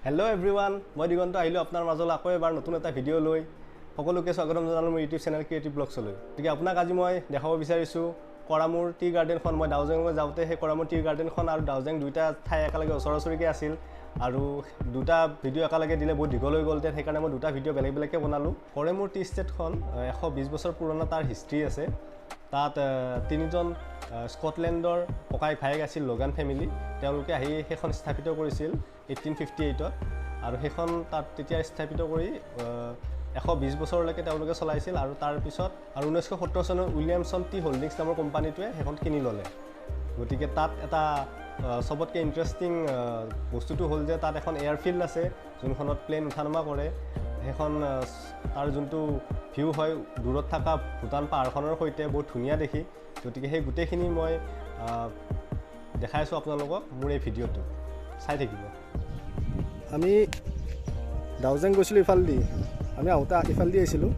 Hello everyone, মই দিগন্ত আহিলো আপোনাৰ মাজলৈ আকৌ এবাৰ নতুন এটা ভিডিও লৈ সকলোকে স্বাগতম জনালো মোৰ YouTube চেনেল ক্ৰিয়েটিভ ব্লগছ লৈ। ঠিক আপোনাক আজি মই দেখাব বিচাৰিছো কৰামোৰ টি গাৰ্ডেনখন মই ডাউজেঙলৈ যাওঁতে হে কৰামোৰ টি গাৰ্ডেনখন আৰু ডাউজেং দুটা ঠাই একেলগে ওচৰা-ওচৰিকে আছিল আৰু দুটা ভিডিও একেলগে দিলে বহুত দীঘল হৈ গ'ল তে সেইকাৰণে মই দুটা ভিডিও বেলেগ বনালো। কৰামোৰ টি ষ্টেটখন 120 বছৰ পুৰণা তাৰ হিষ্ট্ৰী আছে। তাত তিনিজন স্কটলেণ্ডৰ ককাই ভাইক আছিল লোগান ফেমিলি তেওঁলোকে আহি সেইখন স্থাপিত কৰিছিল 1858ত আৰু সেইখন তাত তেতিয়া স্থাপিত কৰি 120 বছৰলৈকে তেওঁলোকে চলাইছিল আৰু তাৰ পিছত আৰু 1970 চনত উইলিয়ামছন টি হোল্ডিংছ নামৰ কোম্পানীটোৱে সেইখন কিনি ল'লে। গতিকে তাত এটা সবতকৈ ইন্টাৰেষ্টিং বস্তুটো হ'ল যে তাত এখন এয়াৰফিল্ড আছে যোনখনত প্লেন উঠা-নমা কৰে। সেইখন তাৰ যোনটো ভিউ হয় দূৰত থকা ভূটান পাহাৰখনৰ সৈতে বহুত ধুনীয়া দেখি। গতিকে সেই গোটেইখিনি মই দেখাইছো আপোনালোকক মোৰ এই ভিডিওটো চাই থাকিব। আমি ডাউজেং গৈছিলোঁ ইফালদি আমি আহোঁতে ইফালদি আহিছিলোঁ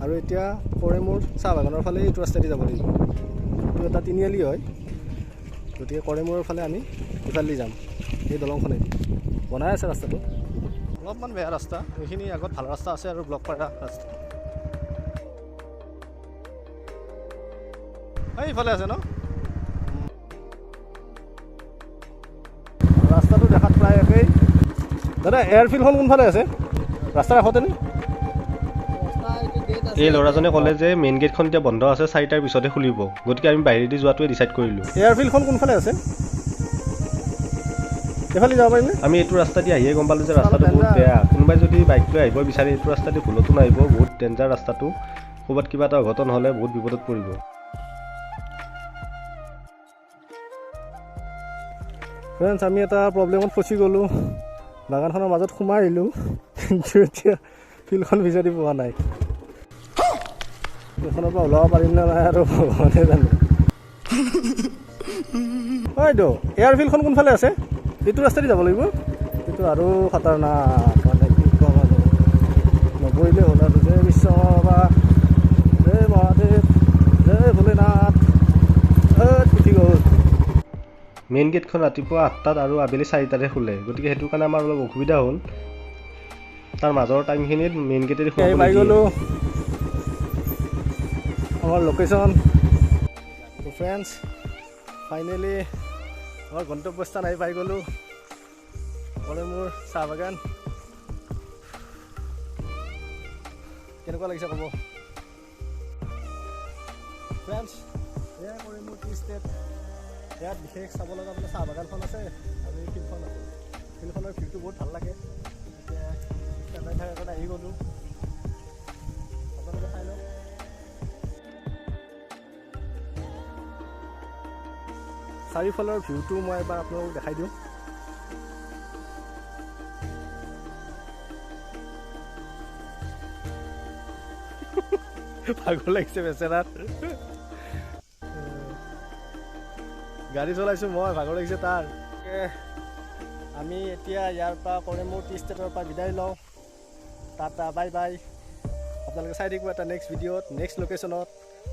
আৰু এতিয়া কৰামোৰ চাহ বাগানৰ ফালে এইটো ৰাস্তাদি যাব লাগিব। এইটো এটা তিনিআলি হয় গতিকে কৰামোৰৰ ফালে আমি ইফালদি যাম। এই দলংখনেদি বনাই আছে ৰাস্তাটো অলপমান বেয়া ৰাস্তা এইখিনি আগত ভাল ৰাস্তা আছে আৰু ব্লক কৰা ৰাস্তা এইফালে আছে ন ৰাস্তাটো দেখাত প্ৰায় একেই। দাদা এয়াৰফিল্ডখন কোনফালে আছে ৰাস্তাৰ কাষতেনে? এই ল'ৰাজনে ক'লে যে মেইন গেটখন এতিয়া বন্ধ আছে 4টাৰ পিছতহে খুলিব গতিকে আমি বাহিৰেদি যোৱাটোৱে ডিচাইড কৰিলোঁ। এয়াৰফিল্ডখন কোনফালে আছে এইফালে যাব পাৰিমনে? আমি এইটো ৰাস্তা দি আহিয়ে গম পালোঁ যে ৰাস্তাটো বহুত বেয়া। কোনোবাই যদি বাইক লৈ আহিব বিচাৰে এইটো ৰাস্তা দি ভুলতো নাহিব বহুত ডেঞ্জাৰ ৰাস্তাটো ক'ৰবাত কিবা এটা অঘটন হ'লে বহুত বিপদত পৰিব। ফ্ৰেণ্ডছ আমি এটা প্ৰব্লেমত ফচি গ'লোঁ বাগানখনৰ মাজত সোমাই আহিলোঁ কিন্তু এতিয়া ফিল্ডখন বিচাৰি পোৱা নাই। এইখনৰ পৰা ওলাব পাৰিম নে নাই আৰু ভগৱানে জানে। হয়তো এয়াৰফিল্ডখন কোনফালে আছে এইটো ৰাস্তাদি যাব লাগিব। এইটো আৰু খাতাৰনাক মানে কি ক'ম আৰু নপৰিলে হ'ল আৰু জয় বিশ্ব বাবা জয় মহাদেৱ জয় ভোলেনাথ উঠি গ'ল। মেইন গেটখন ৰাতিপুৱা 8টাত আৰু আবেলি 4টাতে খোলে গতিকে সেইটো কাৰণে আমাৰ অলপ অসুবিধা হ'ল। তাৰ মাজৰ টাইমখিনিত মেইন গেটেদি পাই গ'লোঁ আমাৰ লোকেশ্যন। ফ্ৰেণ্ডছ ফাইনেলি আমাৰ গন্তব্যস্থান আহি পাই গ'লোঁ কৰামোৰ চাহ বাগান। কেনেকুৱা লাগিছে ক'ব ফ্ৰেণ্ডছ? এয়া কৰামোৰ টি ষ্টেট। ইয়াত বিশেষ চাব লগা মানে চাহ বাগানখন আছে আৰু এই ফিল্ডখন আছে। ফিল্ডখনৰ ভিউটো বহুত ভাল লাগে। এতিয়া ঠাই কাৰণে আহি গ'লোঁ আপোনালোকে চাই লওক। চাৰিওফালৰ ভিউটো মই এবাৰ আপোনালোকক দেখাই দিওঁ। ভাগৰ লাগিছে বেচেৰাত গাড়ী চলাইছোঁ মই ভাগৰ লাগিছে তাৰ। আমি এতিয়া ইয়াৰ পৰা কৰামোৰ টি ষ্টেটৰ পৰা বিদায় লওঁ। Tata bye bye. আপোনালোকে চাই থাকিব এটা নেক্সট ভিডিঅ'ত নেক্সট লোকেশ্যনত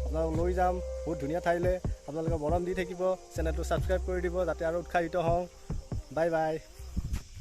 আপোনালোক লৈ যাম বহুত ধুনীয়া ঠাইলৈ। আপোনালোকে মৰম দি থাকিব চেনেলটো ছাবস্ক্ৰাইব কৰি দিব যাতে আৰু উৎসাহিত হওঁ। Bye bye.